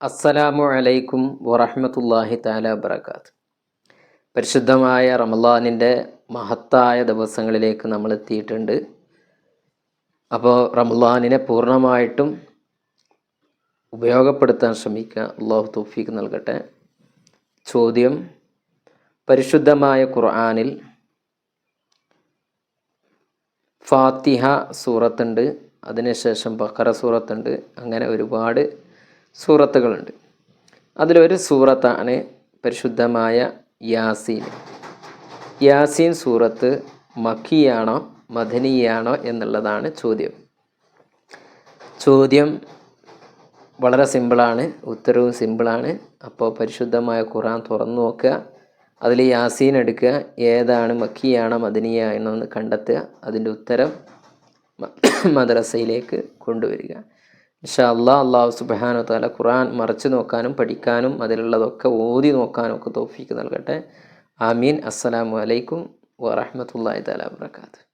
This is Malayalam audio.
അസ്സലാമു അലൈക്കും വറഹ്മത്തുള്ളാഹി തആല വബറകാത്ത്. പരിശുദ്ധമായ റമളാനിൻ്റെ മഹത്തായ ദിവസങ്ങളിലേക്ക് നമ്മൾ എത്തിയിട്ടുണ്ട്. അപ്പോൾ റമളാനിനെ പൂർണ്ണമായിട്ടും ഉപയോഗപ്പെടുത്താൻ ശ്രമിക്കുക. അള്ളാഹു തൗഫീഖ് നൽകട്ടെ. ചോദ്യം: പരിശുദ്ധമായ ഖുർആനിൽ ഫാത്തിഹ സൂറത്തുണ്ട്, അതിനുശേഷം ബഖറ സൂറത്തുണ്ട്, അങ്ങനെ ഒരുപാട് സൂറത്തുകളുണ്ട്. അതിലൊരു സൂറത്താണ് പരിശുദ്ധമായ യാസീൻ. യാസീൻ സൂറത്ത് മക്കിയാണോ മദനിയാണോ എന്നുള്ളതാണ് ചോദ്യം. ചോദ്യം വളരെ സിമ്പിളാണ്, ഉത്തരവും സിമ്പിളാണ്. അപ്പോൾ പരിശുദ്ധമായ ഖുർആൻ തുറന്നു നോക്കുക, അതിൽ യാസീൻ എടുക്കുക, ഏതാണ് മക്കിയാണോ മദനിയാണോ എന്ന് കണ്ടെത്തുക, അതിൻ്റെ ഉത്തരം മദ്രസയിലേക്ക് കൊണ്ടുവരിക. ഇൻഷാ അല്ലാഹ്. അല്ലാഹു സുബ്ഹാനഹു വ തആല ഖുർആൻ മറിച്ച് നോക്കാനും പഠിക്കാനും അതിലുള്ളതൊക്കെ ഓതി നോക്കാനും ഒക്കെ തൗഫീഖ് നൽകട്ടെ. ആമീൻ. അസ്സലാമു അലൈക്കും വറഹ്മത്തുള്ളാഹി തആല വബറകാതുഹു.